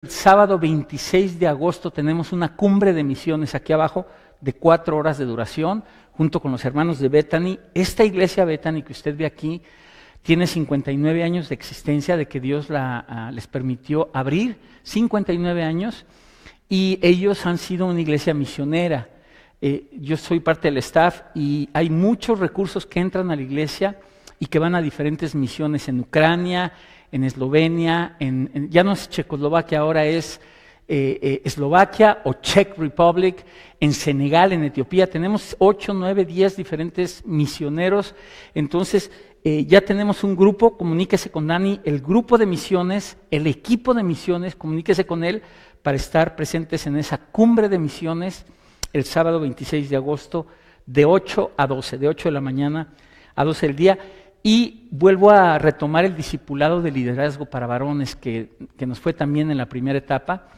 El sábado 26 de agosto tenemos una cumbre de misiones aquí abajo de 4 horas de duración, junto con los hermanos de Bethany. Esta iglesia Bethany que usted ve aquí tiene 59 años de existencia, de que Dios les permitió abrir, 59 años, y ellos han sido una iglesia misionera. Yo soy parte del staff y hay muchos recursos que entran a la iglesia y que van a diferentes misiones en Ucrania, en Eslovenia, ya no es Checoslovaquia, ahora es Eslovaquia o Czech Republic, en Senegal, en Etiopía. Tenemos 8, 9, 10 diferentes misioneros. Entonces, ya tenemos un grupo, comuníquese con Dani, el grupo de misiones, el equipo de misiones, comuníquese con él para estar presentes en esa cumbre de misiones el sábado 26 de agosto de 8 a 12, de 8 de la mañana a 12 del día. Y vuelvo a retomar el discipulado de liderazgo para varones que nos fue también en la primera etapa.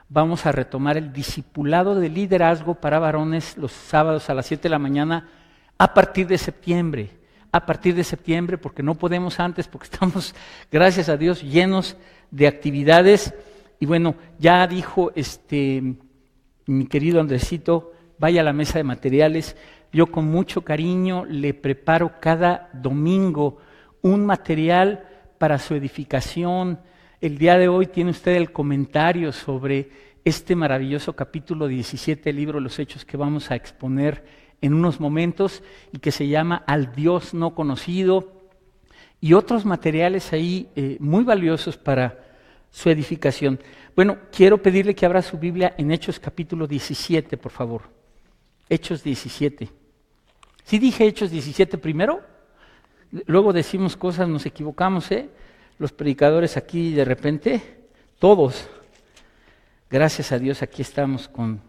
Vamos a retomar el discipulado de liderazgo para varones los sábados a las 7 de la mañana a partir de septiembre. A partir de septiembre, porque no podemos antes, porque estamos, gracias a Dios, llenos de actividades. Y bueno, ya dijo mi querido Andresito, vaya a la mesa de materiales. Yo con mucho cariño le preparo cada domingo un material para su edificación. El día de hoy tiene usted el comentario sobre este maravilloso capítulo 17 del libro de los Hechos que vamos a exponer en unos momentos y que se llama Al Dios no conocido, y otros materiales ahí muy valiosos para su edificación. Bueno, quiero pedirle que abra su Biblia en Hechos capítulo 17, por favor. Hechos 17. ¿Sí dije Hechos 17 primero? Luego decimos cosas, nos equivocamos, los predicadores aquí de repente, todos. Gracias a Dios aquí estamos con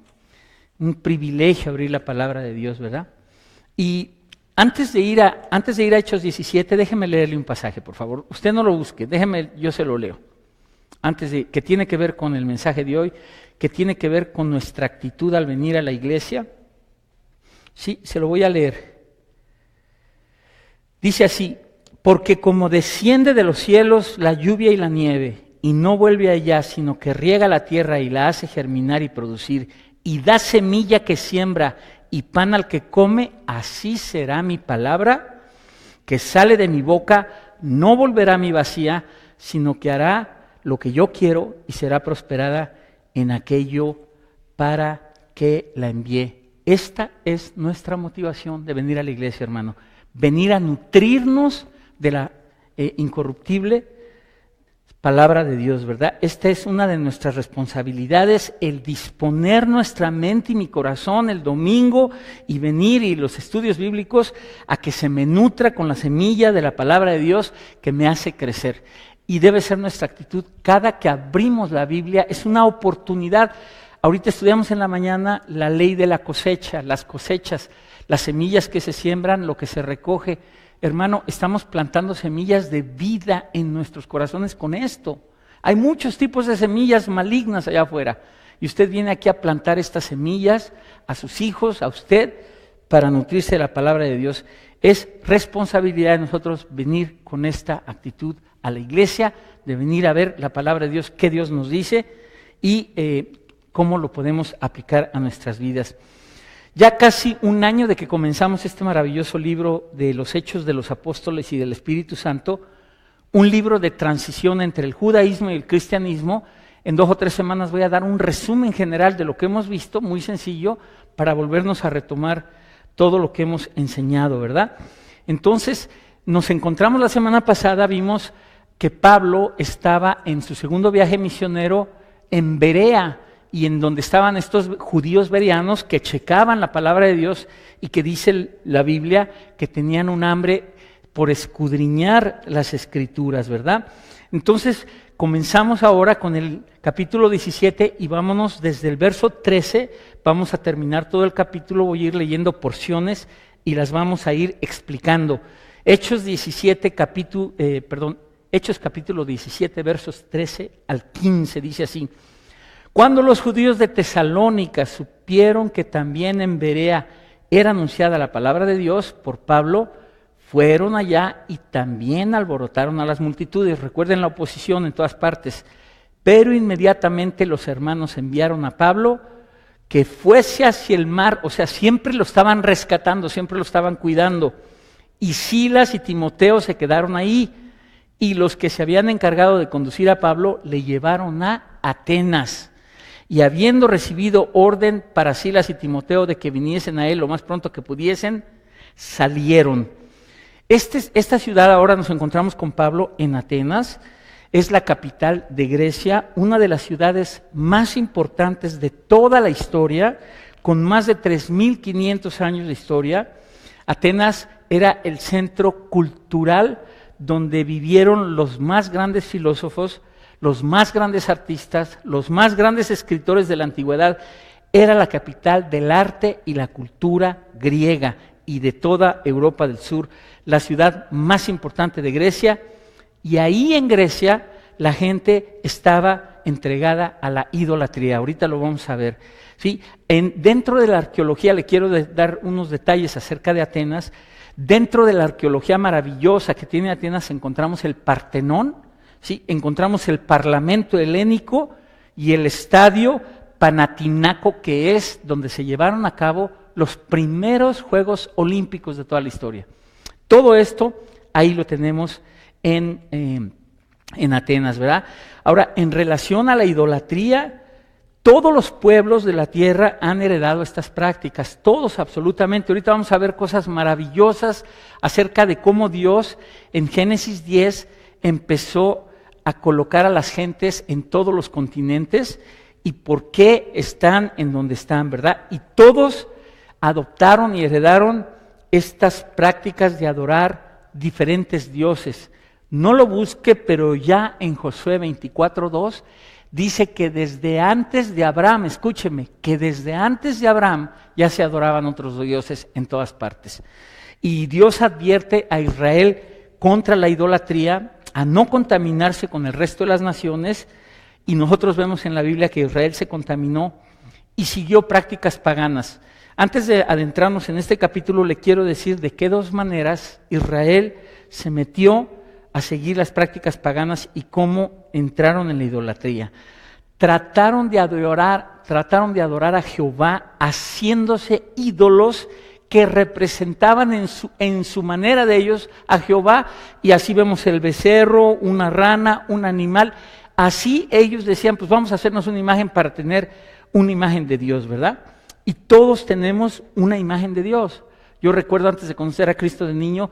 un privilegio abrir la palabra de Dios, ¿verdad? Y antes de ir a Hechos 17, déjeme leerle un pasaje, por favor. Usted no lo busque, yo se lo leo. Que tiene que ver con el mensaje de hoy, que tiene que ver con nuestra actitud al venir a la iglesia. Sí, se lo voy a leer. Dice así: porque como desciende de los cielos la lluvia y la nieve, y no vuelve allá, sino que riega la tierra y la hace germinar y producir, y da semilla que siembra y pan al que come, así será mi palabra que sale de mi boca, no volverá a mí vacía, sino que hará lo que yo quiero y será prosperada en aquello para que la envié. Esta es nuestra motivación de venir a la iglesia, hermano. Venir a nutrirnos de la incorruptible palabra de Dios, ¿verdad? Esta es una de nuestras responsabilidades, el disponer nuestra mente y mi corazón el domingo y venir y los estudios bíblicos a que se me nutra con la semilla de la palabra de Dios que me hace crecer. Y debe ser nuestra actitud cada que abrimos la Biblia, es una oportunidad. Ahorita estudiamos en la mañana la ley de la cosecha, las cosechas, las semillas que se siembran, lo que se recoge. Hermano, estamos plantando semillas de vida en nuestros corazones con esto. Hay muchos tipos de semillas malignas allá afuera. Y usted viene aquí a plantar estas semillas a sus hijos, a usted, para nutrirse de la palabra de Dios. Es responsabilidad de nosotros venir con esta actitud a la iglesia, de venir a ver la palabra de Dios, qué Dios nos dice y cómo lo podemos aplicar a nuestras vidas. Ya casi un año de que comenzamos este maravilloso libro de los Hechos de los Apóstoles y del Espíritu Santo, un libro de transición entre el judaísmo y el cristianismo. En 2 o 3 semanas voy a dar un resumen general de lo que hemos visto, muy sencillo, para volvernos a retomar todo lo que hemos enseñado, ¿verdad? Entonces, nos encontramos la semana pasada, vimos que Pablo estaba en su segundo viaje misionero en Berea, y en donde estaban estos judíos bereanos que checaban la palabra de Dios y que dice la Biblia que tenían un hambre por escudriñar las Escrituras, ¿verdad? Entonces, comenzamos ahora con el capítulo 17 y vámonos desde el verso 13, vamos a terminar todo el capítulo, voy a ir leyendo porciones y las vamos a ir explicando. Hechos capítulo 17, versos 13 al 15, dice así: cuando los judíos de Tesalónica supieron que también en Berea era anunciada la palabra de Dios por Pablo, fueron allá y también alborotaron a las multitudes. Recuerden la oposición en todas partes. Pero inmediatamente los hermanos enviaron a Pablo que fuese hacia el mar, o sea, siempre lo estaban rescatando, siempre lo estaban cuidando. Y Silas y Timoteo se quedaron ahí, y los que se habían encargado de conducir a Pablo le llevaron a Atenas. Y habiendo recibido orden para Silas y Timoteo de que viniesen a él lo más pronto que pudiesen, salieron. Esta ciudad, ahora nos encontramos con Pablo en Atenas, es la capital de Grecia, una de las ciudades más importantes de toda la historia, con más de 3.500 años de historia. Atenas era el centro cultural donde vivieron los más grandes filósofos, los más grandes artistas, los más grandes escritores de la antigüedad. Era la capital del arte y la cultura griega y de toda Europa del Sur, la ciudad más importante de Grecia. Y ahí en Grecia la gente estaba entregada a la idolatría. Ahorita lo vamos a ver. ¿Sí? Dentro de la arqueología, le quiero dar unos detalles acerca de Atenas. Dentro de la arqueología maravillosa que tiene Atenas encontramos el Partenón, ¿sí? Encontramos el Parlamento helénico y el Estadio Panatinaco, que es donde se llevaron a cabo los primeros Juegos Olímpicos de toda la historia. Todo esto ahí lo tenemos en Atenas, ¿verdad? Ahora, en relación a la idolatría, todos los pueblos de la tierra han heredado estas prácticas, todos absolutamente. Ahorita vamos a ver cosas maravillosas acerca de cómo Dios en Génesis 10 empezó a colocar a las gentes en todos los continentes y por qué están en donde están, ¿verdad? Y todos adoptaron y heredaron estas prácticas de adorar diferentes dioses. No lo busque, pero ya en Josué 24:2 dice que desde antes de Abraham, escúcheme, que desde antes de Abraham ya se adoraban otros dioses en todas partes. Y Dios advierte a Israel contra la idolatría, a no contaminarse con el resto de las naciones, y nosotros vemos en la Biblia que Israel se contaminó y siguió prácticas paganas. Antes de adentrarnos en este capítulo, le quiero decir de qué dos maneras Israel se metió a seguir las prácticas paganas y cómo entraron en la idolatría. Trataron de adorar a Jehová haciéndose ídolos que representaban en su manera de ellos a Jehová, y así vemos el becerro, una rana, un animal. Así ellos decían, pues vamos a hacernos una imagen para tener una imagen de Dios, ¿verdad? Y todos tenemos una imagen de Dios. Yo recuerdo antes de conocer a Cristo de niño,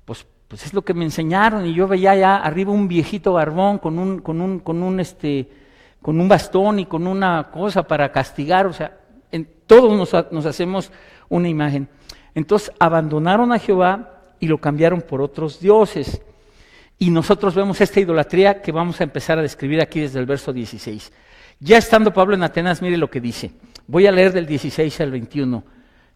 pues es lo que me enseñaron, y yo veía allá arriba un viejito barbón con un bastón y con una cosa para castigar. O sea, todos nos hacemos una imagen. Entonces abandonaron a Jehová y lo cambiaron por otros dioses. Y nosotros vemos esta idolatría que vamos a empezar a describir aquí desde el verso 16. Ya estando Pablo en Atenas, mire lo que dice. Voy a leer del 16 al 21.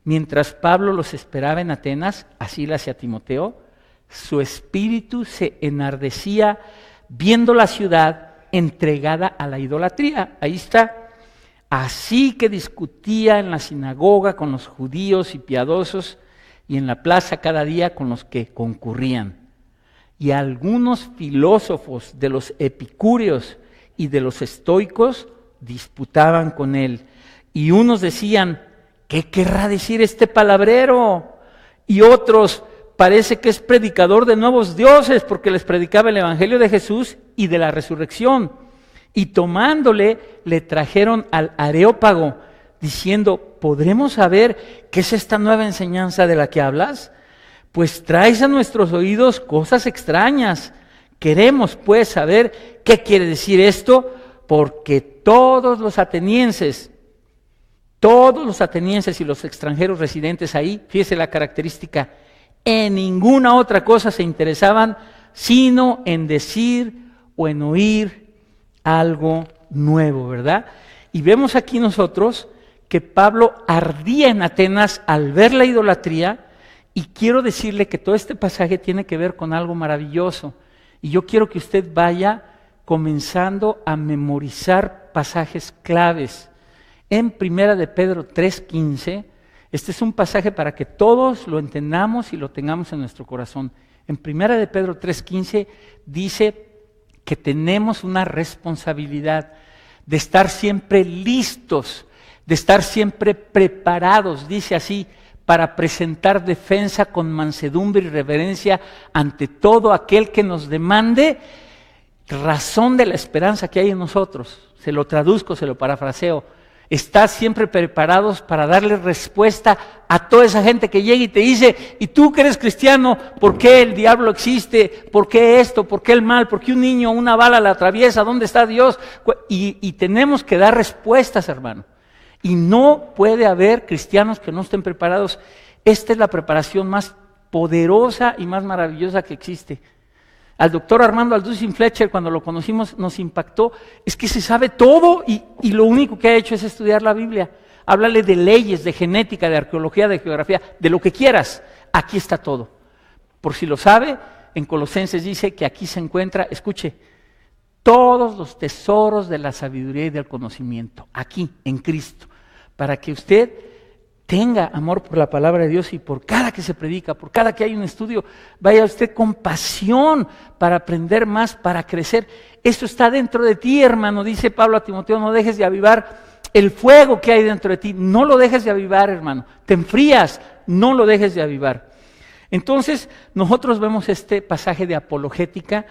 Mientras Pablo los esperaba en Atenas, a Silas y a Timoteo, su espíritu se enardecía viendo la ciudad entregada a la idolatría. Ahí está. Así que discutía en la sinagoga con los judíos y piadosos, y en la plaza cada día con los que concurrían. Y algunos filósofos de los epicúreos y de los estoicos disputaban con él. Y unos decían, ¿qué querrá decir este palabrero? Y otros, parece que es predicador de nuevos dioses, porque les predicaba el evangelio de Jesús y de la resurrección. Y tomándole, le trajeron al Areópago, diciendo, ¿podremos saber qué es esta nueva enseñanza de la que hablas? Pues traes a nuestros oídos cosas extrañas. Queremos pues saber qué quiere decir esto, porque todos los atenienses y los extranjeros residentes ahí, fíjese la característica, en ninguna otra cosa se interesaban, sino en decir o en oír algo nuevo, ¿verdad? Y vemos aquí nosotros que Pablo ardía en Atenas al ver la idolatría, y quiero decirle que todo este pasaje tiene que ver con algo maravilloso, y yo quiero que usted vaya comenzando a memorizar pasajes claves. En 1 de Pedro 3:15, este es un pasaje para que todos lo entendamos y lo tengamos en nuestro corazón. En 1 de Pedro 3:15 dice que tenemos una responsabilidad de estar siempre listos, de estar siempre preparados, dice así, para presentar defensa con mansedumbre y reverencia ante todo aquel que nos demande razón de la esperanza que hay en nosotros. Se lo traduzco, se lo parafraseo. Estar siempre preparados para darle respuesta a toda esa gente que llega y te dice, y tú que eres cristiano, ¿por qué el diablo existe? ¿Por qué esto? ¿Por qué el mal? ¿Por qué un niño una bala la atraviesa? ¿Dónde está Dios? Y tenemos que dar respuestas, hermano. Y no puede haber cristianos que no estén preparados. Esta es la preparación más poderosa y más maravillosa que existe. Al doctor Armando Alducin Fletcher, cuando lo conocimos, nos impactó. Es que se sabe todo y lo único que ha hecho es estudiar la Biblia. Háblale de leyes, de genética, de arqueología, de geografía, de lo que quieras. Aquí está todo. Por si lo sabe, en Colosenses dice que aquí se encuentra, escuche, todos los tesoros de la sabiduría y del conocimiento. Aquí, en Cristo. Para que usted tenga amor por la palabra de Dios y por cada que se predica, por cada que hay un estudio, vaya usted con pasión para aprender más, para crecer. Esto está dentro de ti, hermano, dice Pablo a Timoteo, no dejes de avivar el fuego que hay dentro de ti, no lo dejes de avivar, hermano. Te enfrías, no lo dejes de avivar. Entonces, nosotros vemos este pasaje de apologética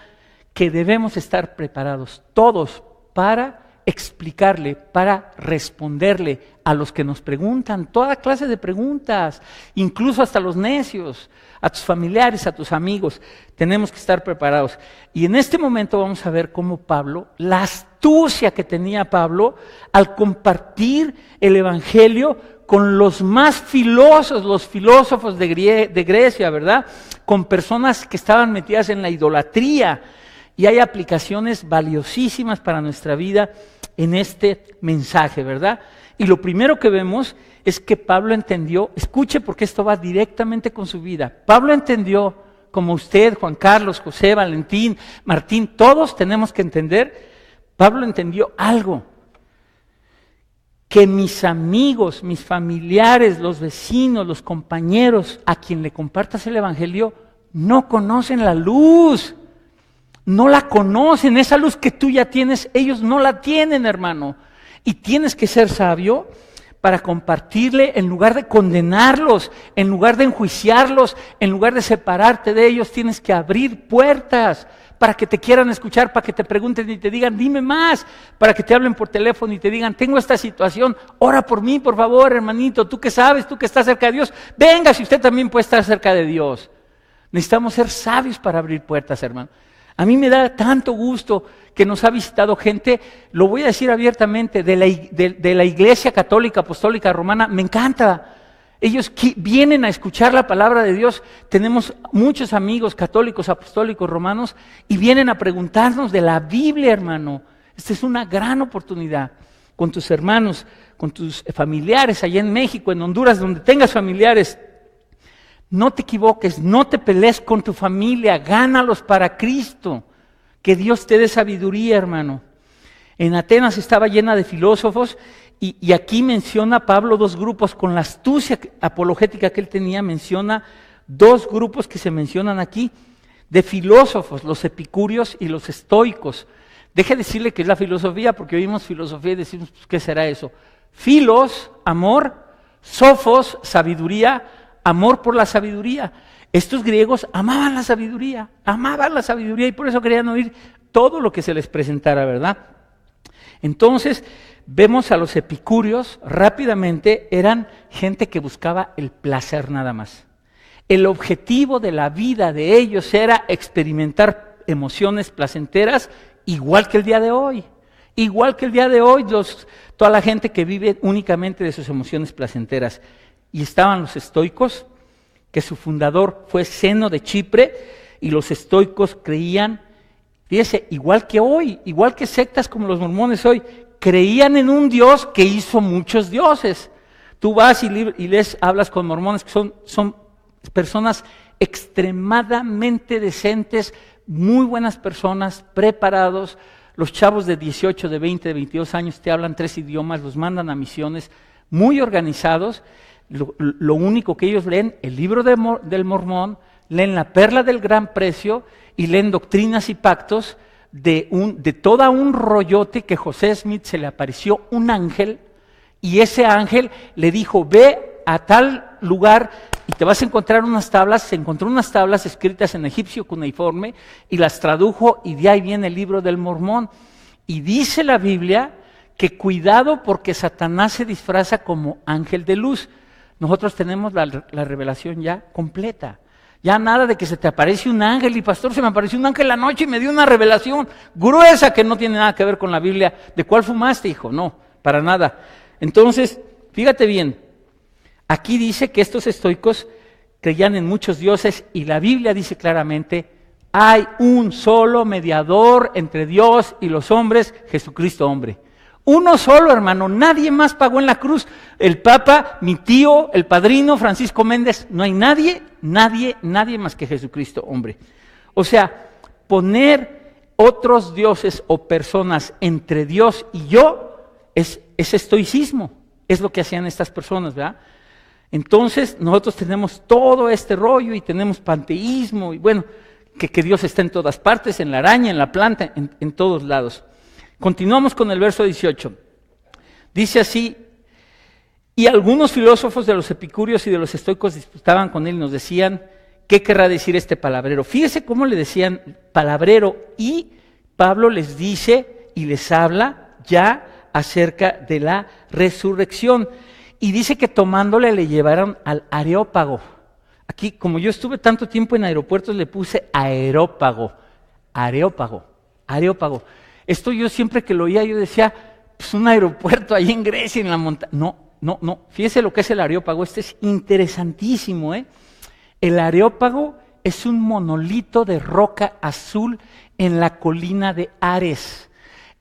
que debemos estar preparados todos para explicarle, para responderle a los que nos preguntan, toda clase de preguntas, incluso hasta los necios, a tus familiares, a tus amigos. Tenemos que estar preparados. Y en este momento vamos a ver cómo Pablo, la astucia que tenía Pablo al compartir el Evangelio con los más filosos, los filósofos de Grecia, ¿verdad? Con personas que estaban metidas en la idolatría. Y hay aplicaciones valiosísimas para nuestra vida en este mensaje, ¿verdad? Y lo primero que vemos es que Pablo entendió, escuche porque esto va directamente con su vida. Pablo entendió, como usted, Juan Carlos, José, Valentín, Martín, todos tenemos que entender, Pablo entendió algo. Que mis amigos, mis familiares, los vecinos, los compañeros a quien le compartas el Evangelio no conocen la luz. No la conocen, esa luz que tú ya tienes, ellos no la tienen, hermano. Y tienes que ser sabio para compartirle en lugar de condenarlos, en lugar de enjuiciarlos, en lugar de separarte de ellos, tienes que abrir puertas para que te quieran escuchar, para que te pregunten y te digan, dime más, para que te hablen por teléfono y te digan, tengo esta situación, ora por mí, por favor, hermanito, tú que sabes, tú que estás cerca de Dios, venga si usted también puede estar cerca de Dios. Necesitamos ser sabios para abrir puertas, hermano. A mí me da tanto gusto que nos ha visitado gente, lo voy a decir abiertamente, de la Iglesia Católica Apostólica Romana, me encanta. Ellos vienen a escuchar la palabra de Dios. Tenemos muchos amigos católicos, apostólicos, romanos, y vienen a preguntarnos de la Biblia, hermano. Esta es una gran oportunidad con tus hermanos, con tus familiares allá en México, en Honduras, donde tengas familiares. No te equivoques, no te pelees con tu familia, gánalos para Cristo. Que Dios te dé sabiduría, hermano. En Atenas estaba llena de filósofos y aquí menciona Pablo dos grupos, con la astucia apologética que él tenía, menciona dos grupos que se mencionan aquí, de filósofos, los epicúreos y los estoicos. Deje decirle que es la filosofía, porque oímos filosofía y decimos, pues, ¿qué será eso? Filos, amor, sofos, sabiduría, amor por la sabiduría. Estos griegos amaban la sabiduría y por eso querían oír todo lo que se les presentara, ¿verdad? Entonces, vemos a los epicúreos, rápidamente, eran gente que buscaba el placer nada más. El objetivo de la vida de ellos era experimentar emociones placenteras, igual que el día de hoy. Igual que el día de hoy, toda la gente que vive únicamente de sus emociones placenteras. Y estaban los estoicos, que su fundador fue Zeno de Chipre, y los estoicos creían, fíjese, igual que hoy, igual que sectas como los mormones hoy, creían en un Dios que hizo muchos dioses. Tú vas y hablas con mormones que son personas extremadamente decentes, muy buenas personas, preparados. Los chavos de 18, de 20, de 22 años te hablan 3 idiomas, los mandan a misiones, muy organizados. Lo único que ellos leen, el libro del Mormón, leen la perla del gran precio y leen doctrinas y pactos de todo un rollote que José Smith se le apareció un ángel y ese ángel le dijo, ve a tal lugar y te vas a encontrar unas tablas. Se encontró unas tablas escritas en egipcio cuneiforme y las tradujo y de ahí viene el libro del Mormón. Y dice la Biblia que cuidado porque Satanás se disfraza como ángel de luz. Nosotros tenemos la revelación ya completa. Ya nada de que se te aparece un ángel y pastor, se me apareció un ángel la noche y me dio una revelación gruesa que no tiene nada que ver con la Biblia. ¿De cuál fumaste, hijo? No, para nada. Entonces, fíjate bien, aquí dice que estos estoicos creían en muchos dioses y la Biblia dice claramente, hay un solo mediador entre Dios y los hombres, Jesucristo hombre. Uno solo, hermano, nadie más pagó en la cruz. El Papa, mi tío, el padrino, Francisco Méndez, no hay nadie más que Jesucristo, hombre. O sea, poner otros dioses o personas entre Dios y yo es estoicismo, es lo que hacían estas personas, ¿verdad? Entonces, nosotros tenemos todo este rollo y tenemos panteísmo y bueno, que Dios está en todas partes, en la araña, en la planta, en todos lados. Continuamos con el verso 18. Dice así, y algunos filósofos de los epicúreos y de los estoicos disputaban con él y nos decían, ¿qué querrá decir este palabrero? Fíjese cómo le decían palabrero y Pablo les dice y les habla ya acerca de la resurrección. Y dice que tomándole le llevaron al Areópago. Aquí, como yo estuve tanto tiempo en aeropuertos, le puse aerópago. Esto yo siempre que lo oía, yo decía, pues un aeropuerto ahí en Grecia, en la montaña. No. Fíjese lo que es el Areópago. Este es interesantísimo, ¿eh? El Areópago es un monolito de roca azul en la colina de Ares.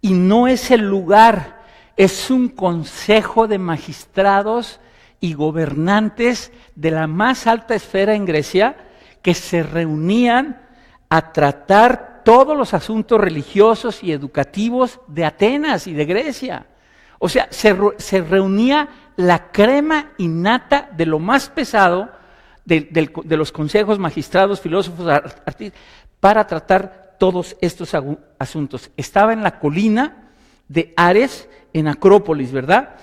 Y no es el lugar, es un consejo de magistrados y gobernantes de la más alta esfera en Grecia que se reunían a tratar todos los asuntos religiosos y educativos de Atenas y de Grecia. O sea, se reunía la crema innata de lo más pesado de los consejos, magistrados, filósofos, artistas, para tratar todos estos asuntos. Estaba en la colina de Ares, en Acrópolis, ¿verdad?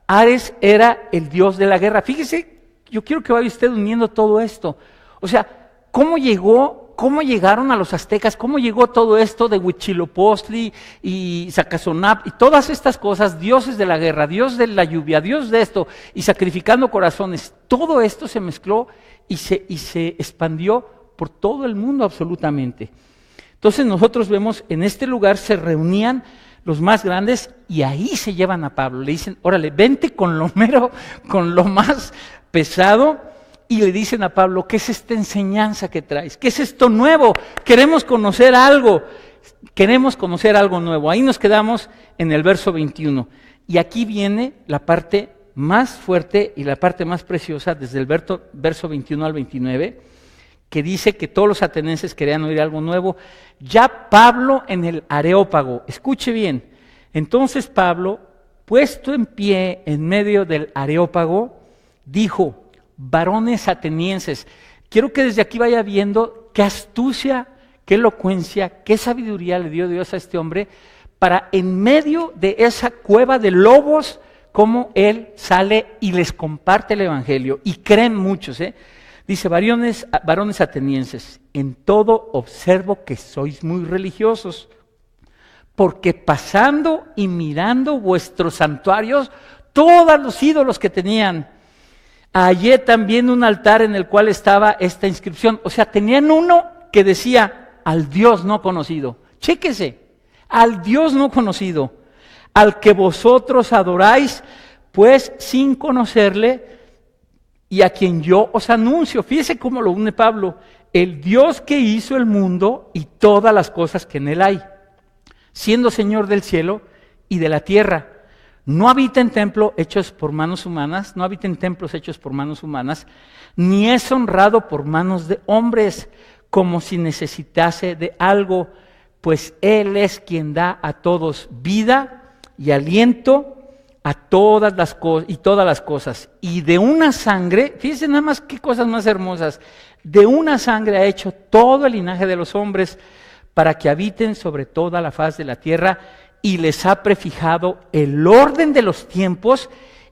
Ares era el dios de la guerra. Fíjese, yo quiero que vaya usted uniendo todo esto. O sea, ¿cómo llegaron a los aztecas? ¿Cómo llegó todo esto de Huitzilopochtli y Zacazonap y todas estas cosas? Dioses de la guerra, dios de la lluvia, dios de esto, y sacrificando corazones. Todo esto se mezcló y se expandió por todo el mundo absolutamente. Entonces nosotros vemos en este lugar se reunían los más grandes y ahí se llevan a Pablo. Le dicen, órale, vente con lo más pesado. Y le dicen a Pablo, ¿qué es esta enseñanza que traes? ¿Qué es esto nuevo? Queremos conocer algo nuevo. Ahí nos quedamos en el verso 21. Y aquí viene la parte más fuerte y la parte más preciosa desde el verso 21 al 29, que dice que todos los atenienses querían oír algo nuevo. Ya Pablo en el Areópago, escuche bien, entonces Pablo, puesto en pie en medio del Areópago, dijo, varones atenienses, quiero que desde aquí vaya viendo qué astucia, qué elocuencia, qué sabiduría le dio Dios a este hombre para en medio de esa cueva de lobos, cómo él sale y les comparte el evangelio y creen muchos, Dice, varones atenienses, en todo observo que sois muy religiosos, porque pasando y mirando vuestros santuarios, todos los ídolos que tenían, hallé también un altar en el cual estaba esta inscripción. O sea, tenían uno que decía, al Dios no conocido. Chéquese, al Dios no conocido, al que vosotros adoráis, pues sin conocerle, y a quien yo os anuncio. Fíjese cómo lo une Pablo, el Dios que hizo el mundo y todas las cosas que en él hay, siendo Señor del cielo y de la tierra. No habita en templos hechos por manos humanas, ni es honrado por manos de hombres, como si necesitase de algo, pues Él es quien da a todos vida y aliento a todas las cosas. Y de una sangre, fíjense nada más qué cosas más hermosas, de una sangre ha hecho todo el linaje de los hombres, para que habiten sobre toda la faz de la tierra, y les ha prefijado el orden de los tiempos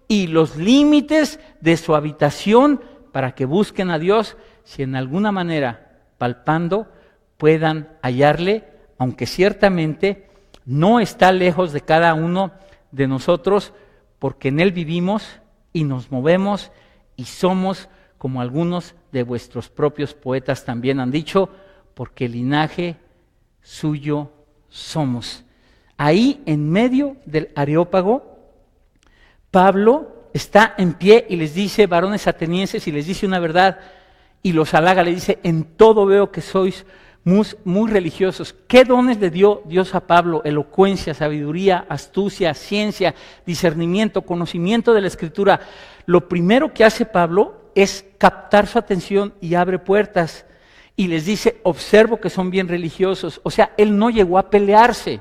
y los límites de su habitación, para que busquen a Dios, si en alguna manera, palpando, puedan hallarle, aunque ciertamente no está lejos de cada uno de nosotros, porque en Él vivimos y nos movemos y somos, como algunos de vuestros propios poetas también han dicho, porque linaje suyo somos. Ahí en medio del Areópago, Pablo está en pie y les dice, varones atenienses, y les dice una verdad, y los halaga, le dice, en todo veo que sois muy religiosos. ¿Qué dones le dio Dios a Pablo? Elocuencia, sabiduría, astucia, ciencia, discernimiento, conocimiento de la Escritura. Lo primero que hace Pablo es captar su atención y abre puertas. Y les dice, observo que son bien religiosos. O sea, él no llegó a pelearse.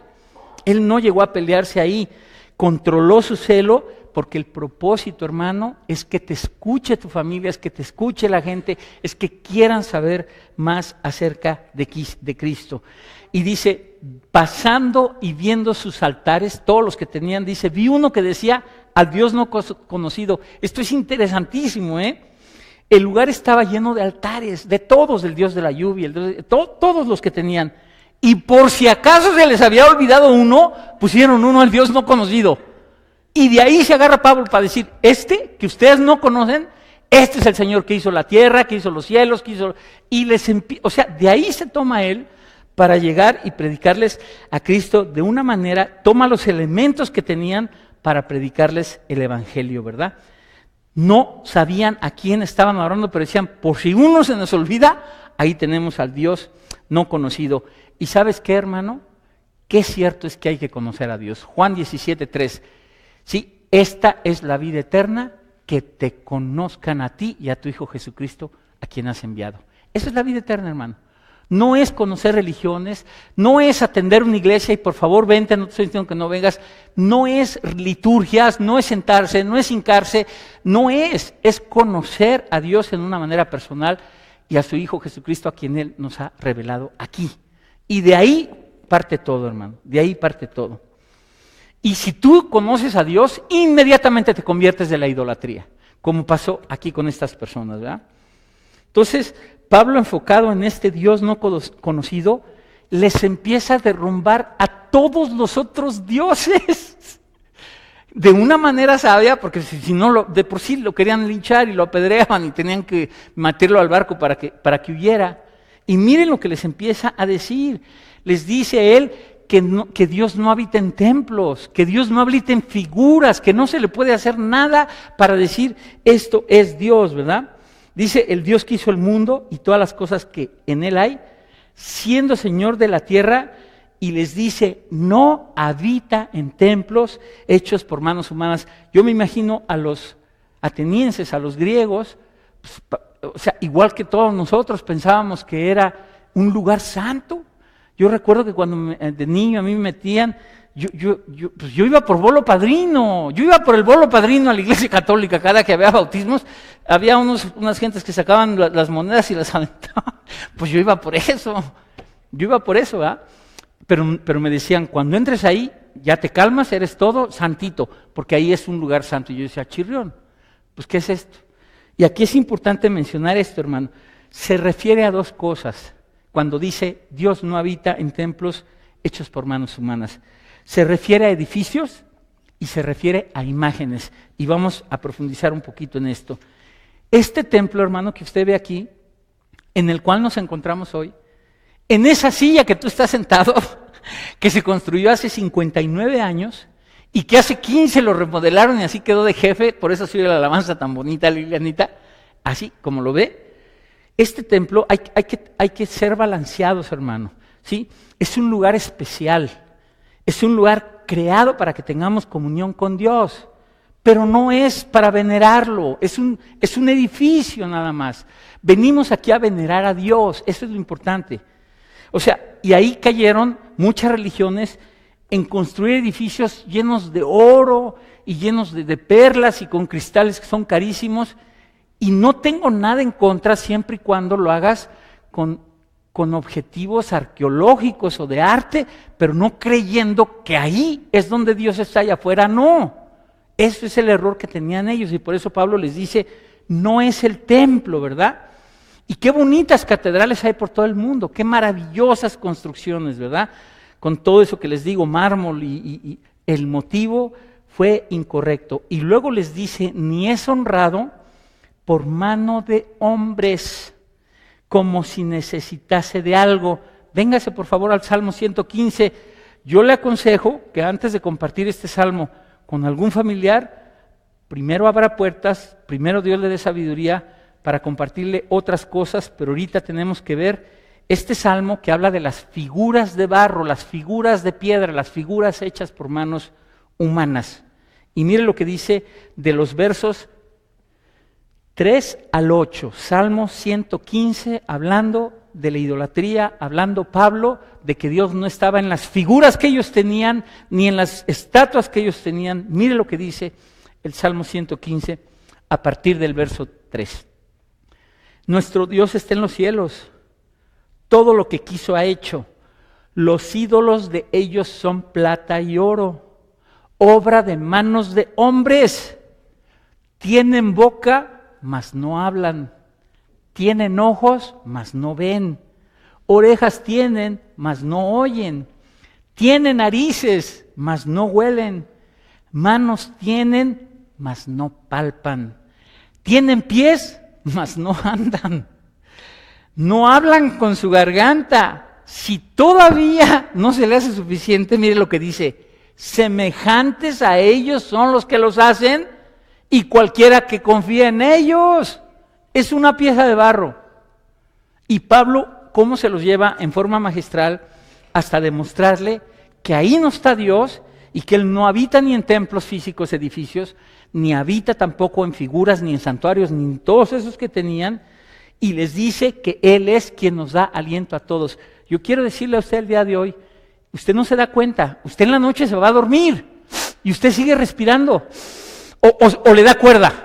Él no llegó a pelearse ahí. Controló su celo, porque el propósito, hermano, es que te escuche tu familia, es que te escuche la gente, es que quieran saber más acerca de Cristo. Y dice, pasando y viendo sus altares, todos los que tenían, dice, vi uno que decía, al Dios no conocido. Esto es interesantísimo, ¿eh? El lugar estaba lleno de altares, de todos, del Dios de la lluvia, todos los que tenían. Y por si acaso se les había olvidado uno, pusieron uno al Dios no conocido. Y de ahí se agarra Pablo para decir, que ustedes no conocen, este es el Señor que hizo la tierra, que hizo los cielos, o sea, de ahí se toma él para llegar y predicarles a Cristo de una manera, toma los elementos que tenían para predicarles el Evangelio, ¿verdad? No sabían a quién estaban adorando, pero decían, por si uno se nos olvida, ahí tenemos al Dios no conocido. ¿Y sabes qué, hermano? Qué cierto es que hay que conocer a Dios. Juan 17:3. Sí, esta es la vida eterna, que te conozcan a ti y a tu Hijo Jesucristo, a quien has enviado. Esa es la vida eterna, hermano. No es conocer religiones, no es atender una iglesia y por favor vente, no te estoy diciendo que no vengas, no es liturgias, no es sentarse, no es hincarse, es conocer a Dios en una manera personal y a su Hijo Jesucristo, a quien Él nos ha revelado aquí. Y de ahí parte todo, hermano, de ahí parte todo. Y si tú conoces a Dios, inmediatamente te conviertes de la idolatría, como pasó aquí con estas personas, ¿verdad? Entonces, Pablo, enfocado en este Dios no conocido, les empieza a derrumbar a todos los otros dioses. De una manera sabia, porque si no, de por sí lo querían linchar y lo apedreaban y tenían que meterlo al barco para que huyera. Y miren lo que les empieza a decir. Les dice a él que Dios no habita en templos, que Dios no habita en figuras, que no se le puede hacer nada para decir esto es Dios, ¿verdad? Dice, el Dios que hizo el mundo y todas las cosas que en él hay, siendo Señor de la tierra, y les dice, no habita en templos hechos por manos humanas. Yo me imagino a los atenienses, a los griegos, pues, o sea, igual que todos nosotros pensábamos que era un lugar santo. Yo recuerdo que cuando de niño a mí me metían, yo iba por bolo padrino, yo iba por el bolo padrino a la iglesia católica. Cada que había bautismos, había unas gentes que sacaban las monedas y las aventaban. Pues yo iba por eso, ¿verdad? Pero me decían, cuando entres ahí, ya te calmas, eres todo santito, porque ahí es un lugar santo. Y yo decía, chirrión, pues ¿qué es esto? Y aquí es importante mencionar esto, hermano. Se refiere a dos cosas. Cuando dice, Dios no habita en templos hechos por manos humanas. Se refiere a edificios y se refiere a imágenes. Y vamos a profundizar un poquito en esto. Este templo, hermano, que usted ve aquí, en el cual nos encontramos hoy, en esa silla que tú estás sentado, que se construyó hace 59 años y que hace 15 lo remodelaron y así quedó de jefe, por eso sigue la alabanza tan bonita, Lilianita, así como lo ve. Este templo hay que ser balanceados, hermano, ¿sí? Es un lugar especial, es un lugar creado para que tengamos comunión con Dios, pero no es para venerarlo, es un edificio nada más. Venimos aquí a venerar a Dios, eso es lo importante. O sea, y ahí cayeron muchas religiones en construir edificios llenos de oro y llenos de perlas y con cristales que son carísimos. Y no tengo nada en contra siempre y cuando lo hagas con con objetivos arqueológicos o de arte, pero no creyendo que ahí es donde Dios está y afuera no. Ese es el error que tenían ellos y por eso Pablo les dice, no es el templo, ¿verdad? Y qué bonitas catedrales hay por todo el mundo, qué maravillosas construcciones, ¿verdad? Con todo eso que les digo, mármol y el motivo fue incorrecto. Y luego les dice, ni es honrado por mano de hombres, como si necesitase de algo. Véngase por favor al Salmo 115. Yo le aconsejo que antes de compartir este Salmo con algún familiar, primero abra puertas, primero Dios le dé sabiduría para compartirle otras cosas, pero ahorita tenemos que ver este Salmo que habla de las figuras de barro, las figuras de piedra, las figuras hechas por manos humanas. Y mire lo que dice de los versos 3 al 8, Salmo 115, hablando de la idolatría, hablando Pablo de que Dios no estaba en las figuras que ellos tenían, ni en las estatuas que ellos tenían. Mire lo que dice el Salmo 115 a partir del verso 3. Nuestro Dios está en los cielos, todo lo que quiso ha hecho. Los ídolos de ellos son plata y oro, obra de manos de hombres. Tienen boca, mas no hablan. Tienen ojos, mas no ven. Orejas tienen, mas no oyen. Tienen narices, mas no huelen. Manos tienen, mas no palpan. Tienen pies, mas no andan. No hablan con su garganta. Si todavía no se le hace suficiente, mire lo que dice. Semejantes a ellos son los que los hacen y cualquiera que confía en ellos. Es una pieza de barro. Y Pablo, ¿cómo se los lleva en forma magistral hasta demostrarle que ahí no está Dios y que Él no habita ni en templos físicos, edificios, ni habita tampoco en figuras, ni en santuarios, ni en todos esos que tenían, y les dice que Él es quien nos da aliento a todos. Yo quiero decirle a usted el día de hoy, usted no se da cuenta, usted en la noche se va a dormir y usted sigue respirando o le da cuerda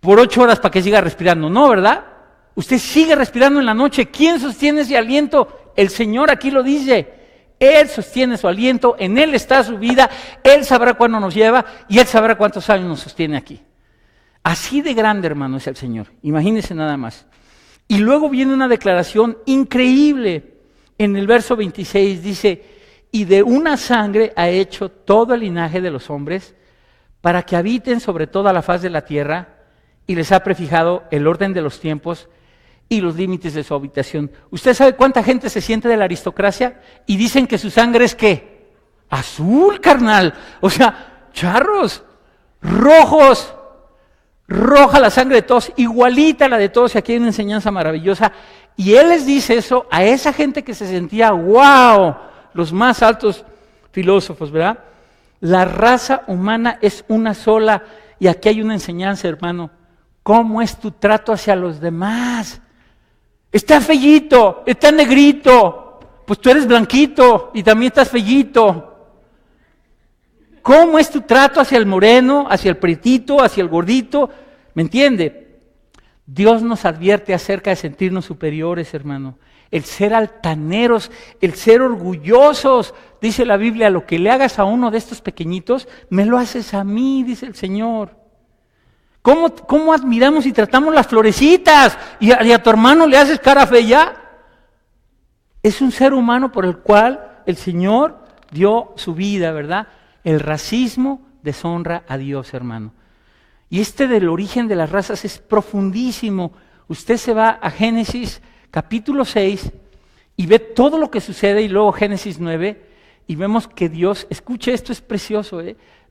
por 8 horas para que siga respirando, ¿no, verdad? Usted sigue respirando en la noche. ¿Quién sostiene ese aliento? El Señor aquí lo dice. Él sostiene su aliento, en Él está su vida, Él sabrá cuándo nos lleva y Él sabrá cuántos años nos sostiene aquí. Así de grande, hermano, es el Señor. Imagínense nada más. Y luego viene una declaración increíble. En el verso 26 dice, y de una sangre ha hecho todo el linaje de los hombres para que habiten sobre toda la faz de la tierra y les ha prefijado el orden de los tiempos y los límites de su habitación. ¿Usted sabe cuánta gente se siente de la aristocracia? Y dicen que su sangre es ¿qué? Azul, carnal. O sea, charros, rojos, roja la sangre de todos, igualita a la de todos. Y aquí hay una enseñanza maravillosa. Y él les dice eso a esa gente que se sentía, wow, los más altos filósofos, ¿verdad? La raza humana es una sola. Y aquí hay una enseñanza, hermano. ¿Cómo es tu trato hacia los demás? Está fellito, está negrito, pues tú eres blanquito y también estás fellito. ¿Cómo es tu trato hacia el moreno, hacia el prietito, hacia el gordito? ¿Me entiende? Dios nos advierte acerca de sentirnos superiores, hermano. El ser altaneros, el ser orgullosos. Dice la Biblia, lo que le hagas a uno de estos pequeñitos, me lo haces a mí, dice el Señor. ¿Cómo admiramos y tratamos las florecitas? Y a tu hermano le haces cara fea. Es un ser humano por el cual el Señor dio su vida, ¿verdad? El racismo deshonra a Dios, hermano. Y del origen de las razas es profundísimo. Usted se va a Génesis capítulo 6 y ve todo lo que sucede y luego Génesis 9 y vemos que Dios, escuche esto, es precioso,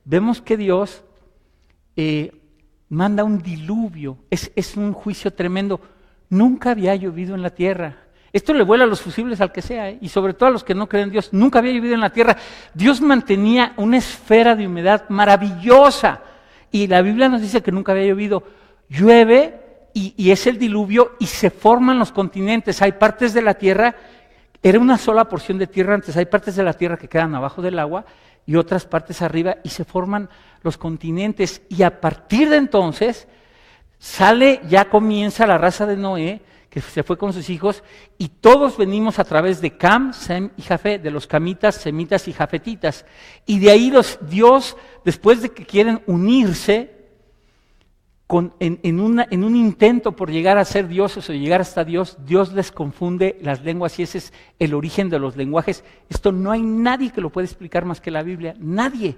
vemos que Dios manda un diluvio, es un juicio tremendo. Nunca había llovido en la tierra. Esto le vuela los fusibles al que sea, y sobre todo a los que no creen en Dios. Nunca había llovido en la tierra. Dios mantenía una esfera de humedad maravillosa, y la Biblia nos dice que nunca había llovido. Llueve, y es el diluvio, y se forman los continentes. Hay partes de la tierra, era una sola porción de tierra antes, hay partes de la tierra que quedan abajo del agua, y otras partes arriba, y se forman los continentes, y a partir de entonces ya comienza la raza de Noé, que que se fue con sus hijos, y todos venimos a través de Cam, Sem y Jafet, de los camitas, semitas y jafetitas. Y de ahí Dios, después de que quieren unirse, en un intento por llegar a ser dioses o llegar hasta Dios, Dios les confunde las lenguas y ese es el origen de los lenguajes. Esto no hay nadie que lo pueda explicar más que la Biblia, nadie.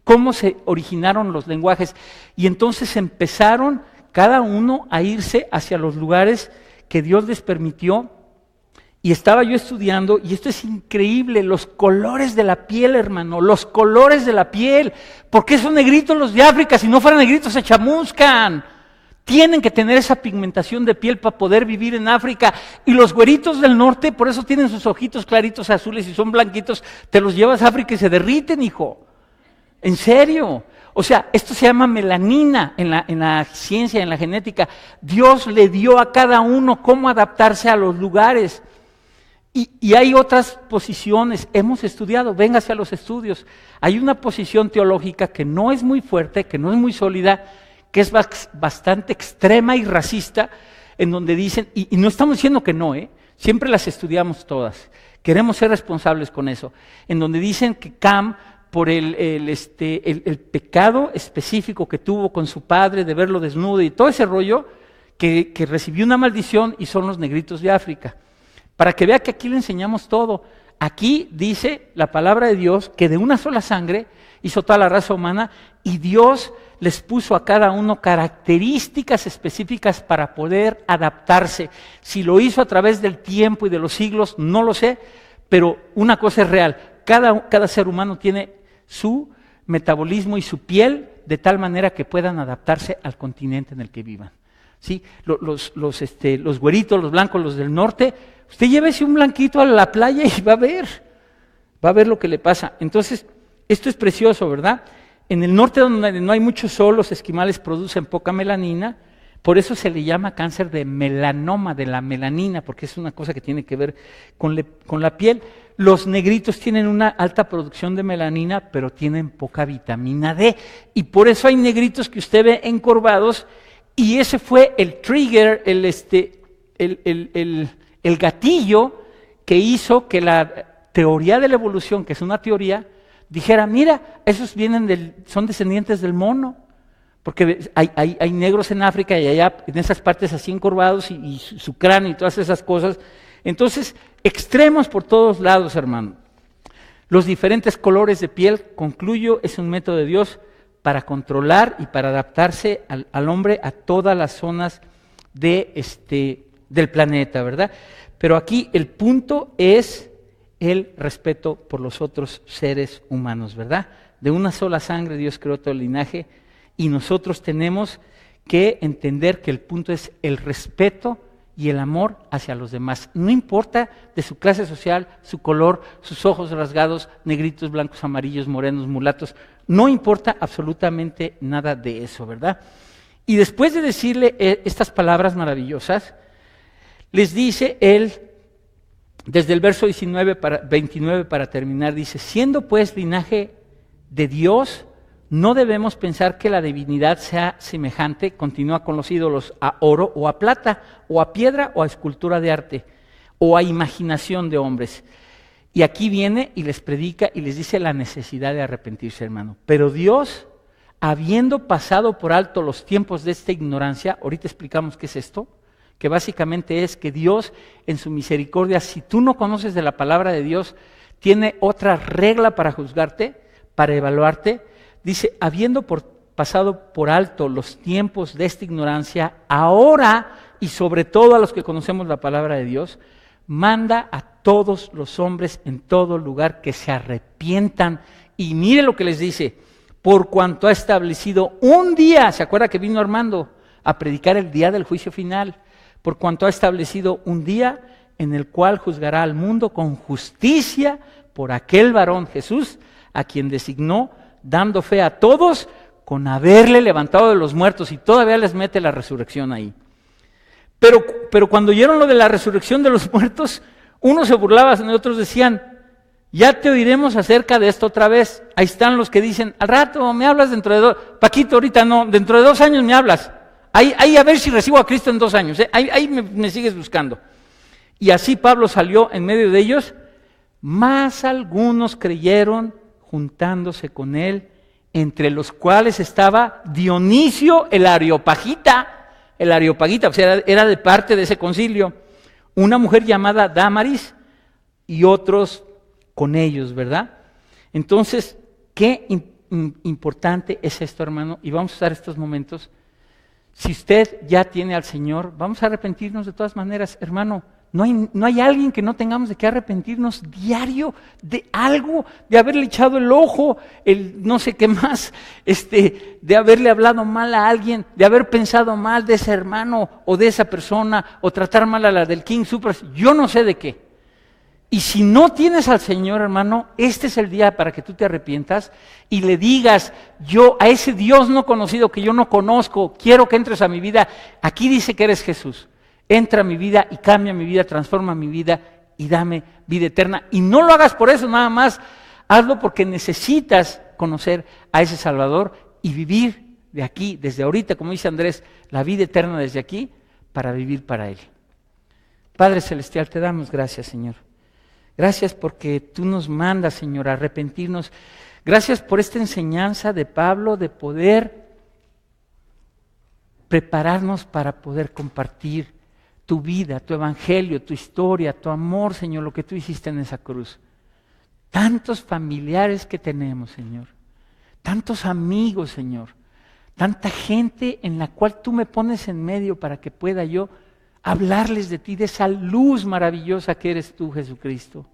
¿Cómo se originaron los lenguajes? Y entonces empezaron cada uno a irse hacia los lugares que Dios les permitió. Y estaba yo estudiando, y esto es increíble, los colores de la piel, hermano, los colores de la piel. ¿Por qué son negritos los de África? Si no fueran negritos se chamuscan. Tienen que tener esa pigmentación de piel para poder vivir en África. Y los güeritos del norte, por eso tienen sus ojitos claritos azules y son blanquitos, te los llevas a África y se derriten, hijo. En serio. O sea, esto se llama melanina en la ciencia, en la genética. Dios le dio a cada uno cómo adaptarse a los lugares. Y hay otras posiciones, hemos estudiado, véngase a los estudios. Hay una posición teológica que no es muy fuerte, que no es muy sólida, que es bastante extrema y racista, en donde dicen, y no estamos diciendo que no, siempre las estudiamos todas, queremos ser responsables con eso, en donde dicen que Cam, por el pecado específico que tuvo con su padre de verlo desnudo y todo ese rollo, que recibió una maldición y son los negritos de África. Para que vea que aquí le enseñamos todo. Aquí dice la palabra de Dios que de una sola sangre hizo toda la raza humana y Dios les puso a cada uno características específicas para poder adaptarse. Si lo hizo a través del tiempo y de los siglos, no lo sé, pero una cosa es real. Cada ser humano tiene su metabolismo y su piel de tal manera que puedan adaptarse al continente en el que vivan. ¿Sí? Los güeritos, los blancos, los del norte, usted llévese un blanquito a la playa y va a ver lo que le pasa. Entonces, esto es precioso, ¿verdad? En el norte donde no hay mucho sol, los esquimales producen poca melanina, por eso se le llama cáncer de melanoma, de la melanina, porque es una cosa que tiene que ver con la piel. Los negritos tienen una alta producción de melanina, pero tienen poca vitamina D, y por eso hay negritos que usted ve encorvados, y ese fue el trigger, el gatillo que hizo que la teoría de la evolución, que es una teoría, dijera, mira, esos son descendientes del mono, porque hay negros en África y allá en esas partes así encorvados y su cráneo y todas esas cosas. Entonces, extremos por todos lados, hermano. Los diferentes colores de piel, concluyo, es un método de Dios para controlar y para adaptarse al hombre a todas las zonas del planeta, ¿verdad? Pero aquí el punto es el respeto por los otros seres humanos, ¿verdad? De una sola sangre Dios creó todo el linaje y nosotros tenemos que entender que el punto es el respeto y el amor hacia los demás. No importa de su clase social, su color, sus ojos rasgados, negritos, blancos, amarillos, morenos, mulatos, no importa absolutamente nada de eso, ¿verdad? Y después de decirle estas palabras maravillosas, les dice él, desde el verso 29 para terminar, dice, siendo pues linaje de Dios, no debemos pensar que la divinidad sea semejante, continúa con los ídolos, a oro o a plata, o a piedra o a escultura de arte, o a imaginación de hombres. Y aquí viene y les predica y les dice la necesidad de arrepentirse, hermano. Pero Dios, habiendo pasado por alto los tiempos de esta ignorancia, ahorita explicamos qué es esto, que básicamente es que Dios en su misericordia, si tú no conoces de la palabra de Dios, tiene otra regla para juzgarte, para evaluarte. Dice, habiendo pasado por alto los tiempos de esta ignorancia, ahora y sobre todo a los que conocemos la palabra de Dios, manda a todos los hombres en todo lugar que se arrepientan. Y mire lo que les dice, por cuanto ha establecido un día, ¿se acuerda que vino Armando a predicar el día del juicio final? Por cuanto ha establecido un día en el cual juzgará al mundo con justicia por aquel varón Jesús, a quien designó, dando fe a todos con haberle levantado de los muertos, y todavía les mete la resurrección ahí. Pero cuando oyeron lo de la resurrección de los muertos, unos se burlaban y otros decían, ya te oiremos acerca de esto otra vez. Ahí están los que dicen, al rato me hablas dentro de Paquito, ahorita no, dentro de 2 años me hablas. Ahí a ver si recibo a Cristo en 2 años, ¿eh? Ahí me sigues buscando. Y así Pablo salió en medio de ellos, más algunos creyeron juntándose con él, entre los cuales estaba Dionisio el Areopagita, o sea, era de parte de ese concilio, una mujer llamada Dámaris y otros con ellos, ¿verdad? Entonces, qué importante es esto, hermano, y vamos a usar estos momentos. Si usted ya tiene al Señor, vamos a arrepentirnos de todas maneras, hermano. No hay alguien que no tengamos de qué arrepentirnos diario de algo, de haberle echado el ojo, el no sé qué más, de haberle hablado mal a alguien, de haber pensado mal de ese hermano o de esa persona, o tratar mal a la del King Super, yo no sé de qué. Y si no tienes al Señor, hermano, este es el día para que tú te arrepientas y le digas, yo a ese Dios no conocido que yo no conozco, quiero que entres a mi vida. Aquí dice que eres Jesús. Entra a mi vida y cambia mi vida, transforma mi vida y dame vida eterna. Y no lo hagas por eso nada más, hazlo porque necesitas conocer a ese Salvador y vivir de aquí, desde ahorita, como dice Andrés, la vida eterna desde aquí, para vivir para Él. Padre Celestial, te damos gracias, Señor. Gracias porque tú nos mandas, Señor, a arrepentirnos. Gracias por esta enseñanza de Pablo de poder prepararnos para poder compartir tu vida, tu evangelio, tu historia, tu amor, Señor, lo que tú hiciste en esa cruz. Tantos familiares que tenemos, Señor. Tantos amigos, Señor. Tanta gente en la cual tú me pones en medio para que pueda yo hablarles de ti, de esa luz maravillosa que eres tú, Jesucristo.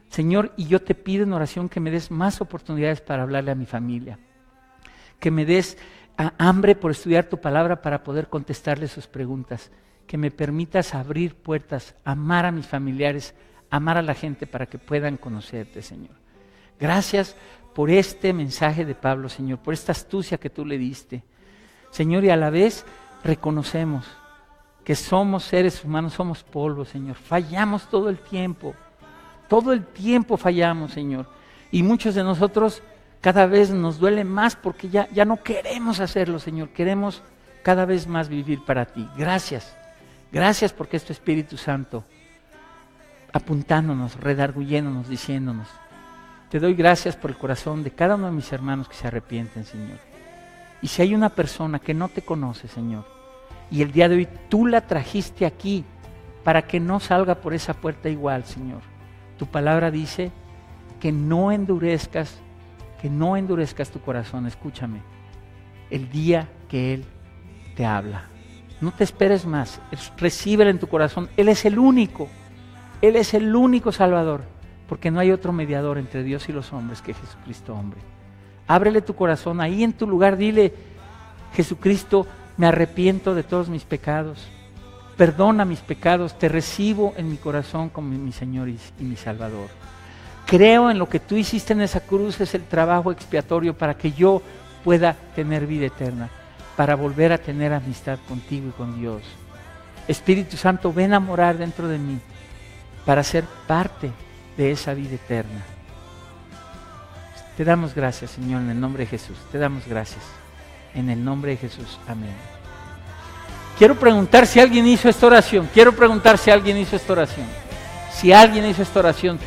Señor, y yo te pido en oración que me des más oportunidades para hablarle a mi familia. Que me des hambre por estudiar tu palabra para poder contestarle sus preguntas. Que me permitas abrir puertas, amar a mis familiares, amar a la gente para que puedan conocerte, Señor. Gracias por este mensaje de Pablo, Señor, por esta astucia que tú le diste. Señor, y a la vez reconocemos que somos seres humanos, somos polvo, Señor. Fallamos todo el tiempo fallamos, Señor. Y muchos de nosotros cada vez nos duele más porque ya no queremos hacerlo, Señor. Queremos cada vez más vivir para ti. Gracias. Gracias porque es tu Espíritu Santo apuntándonos, redarguyéndonos, diciéndonos. Te doy gracias por el corazón de cada uno de mis hermanos que se arrepienten, Señor. Y si hay una persona que no te conoce, Señor, y el día de hoy tú la trajiste aquí para que no salga por esa puerta igual, Señor. Tu palabra dice que no endurezcas tu corazón, escúchame, el día que Él te habla. No te esperes más, recíbelo en tu corazón. Él es el único Salvador, porque no hay otro mediador entre Dios y los hombres que Jesucristo hombre. Ábrele tu corazón, ahí en tu lugar dile, Jesucristo, me arrepiento de todos mis pecados, perdona mis pecados, te recibo en mi corazón como mi Señor y mi Salvador. Creo en lo que tú hiciste en esa cruz, es el trabajo expiatorio para que yo pueda tener vida eterna, para volver a tener amistad contigo y con Dios. Espíritu Santo, ven a morar dentro de mí para ser parte de esa vida eterna. Te damos gracias, Señor, en el nombre de Jesús. Te damos gracias. En el nombre de Jesús. Amén. Quiero preguntar si alguien hizo esta oración. Si alguien hizo esta oración.